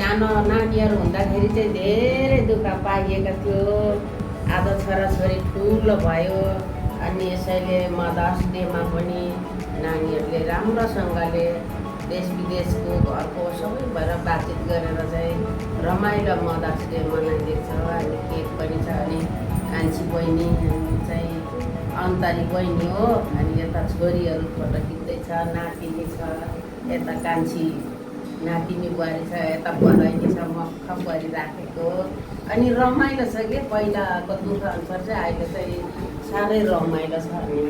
सानो नानीहरू हुँदाखेरि चाहिँ धेरै दुःख पाइएको थियो। आज छोराछोरी ठुलो भयो अनि यसैले मदर्स डेमा पनि नानीहरूले राम्रोसँगले देश विदेशको घरको सबै भएर बातचित गरेर चाहिँ रमाइलो मदर्स डे मनाइदिएको छ। अनि केक पनि छ। अनि कान्छी बहिनी चाहिँ अन्तरी बहिनी हो। अनि यता छोरीहरू फोटो खिच्दैछ, नातिनी छ, यता कान्छी नातिनी बुहारी छ, यता बधाइनी छ मक्ख परिराखेको। अनि रमाइलो छ कि पहिलाको दुःख अनुसार चाहिँ अहिले चाहिँ साह्रै रमाइलो छ अनि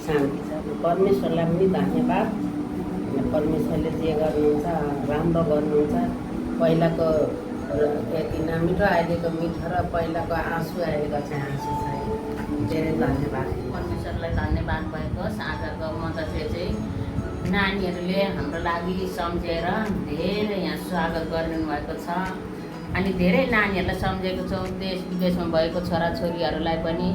शान्ति छ। परमेश्वरलाई पनि धन्यवाद। परमेश्वरले जे गर्नुहुन्छ राम्रो गर्नुहुन्छ। पहिलाको यति नमिठो अहिलेको मिठो र पहिलाको आँसु अहिलेको चाहिँ आँसु छ। धेरै धन्यवाद। परमेश्वरलाई धन्यवाद भएको आजको मदर्स डे चाहिँ नानीहरूले हाम्रो लागि सम्झेर धेरै यहाँ स्वागत गरिदिनु भएको छ। अनि धेरै नानीहरूलाई सम्झेको छौँ। देश विदेशमा भएको छोराछोरीहरूलाई पनि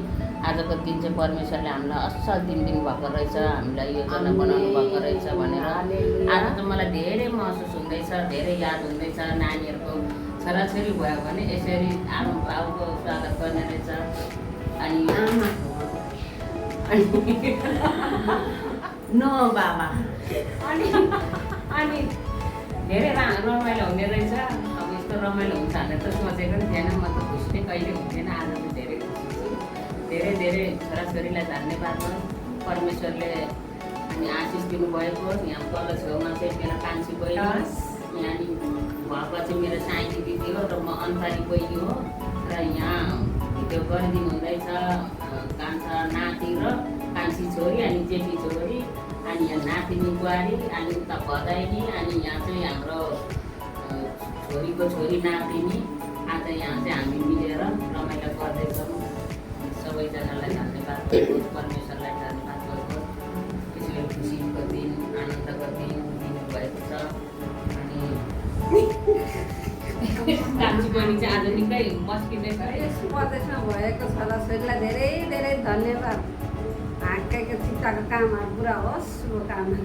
आजको दिन चाहिँ परमेश्वरले हामीलाई असल दिन दिनुभएको रहेछ, हामीलाई योजना बनाउनु भएको रहेछ भनेर आज चाहिँ मलाई धेरै महसुस हुँदैछ, धेरै याद हुँदैछ। नानीहरूको छोराछोरी भयो भने यसरी आमा बाउको स्वागत गर्ने रहेछ। अनि नो बाबा अनि धेरै रमाइलो हुने रहेछ। अब यस्तो रमाइलो हुन्छ भनेर त सोचेको पनि थिएन। म त खुसी नै कहिले हुन्थेन। आज चाहिँ धेरै खुसी छु। धेरै धेरै छोराछोरीलाई धन्यवाद हो परमेश्वरले अनि आशिष दिनुभएको। यहाँ तल छेउमा चाहिँ मेरो कान्छी बहिनी, यहाँ भएको चाहिँ मेरो साइनी दिदी हो र म अन्तरी बहिनी हो। र यहाँ भिडियो गरिदिनु हुँदैछ कान्छा नाति र कान्छी छोरी अनि जेठी छोरी अनि यहाँ नातिनी बुहारी अनि उता भदाइनी अनि यहाँ चाहिँ हाम्रो छोरीको छोरी नातिनी। आज यहाँ चाहिँ हामी मिलेर रमाइलो गर्दैछौँ। सबैजनालाई धन्यवाद गर्छु, परमेश्वरलाई धन्यवाद गर्छु। त्यसले खुसीको दिन आनन्दको दिन दिनुभएको छ। अनि कान्छी बहिनी चाहिँ आज निकै मस्किँदैछ। यस प्रदेशमा भएको छोराछोरीलाई धेरै धेरै धन्यवाद। हाँकेको चित्ताको कामहरू पुरा होस्, शुभकामना।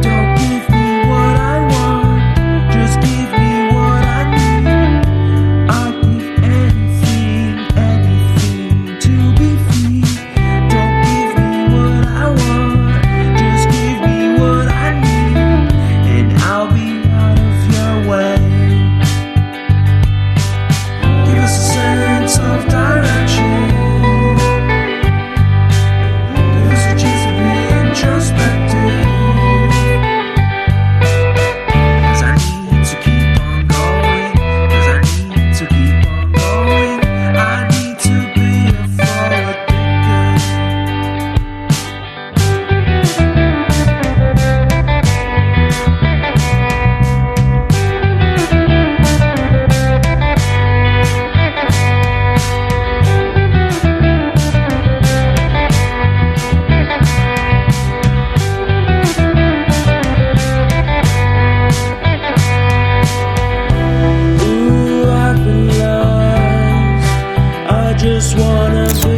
Don't give me what I want. just wanna be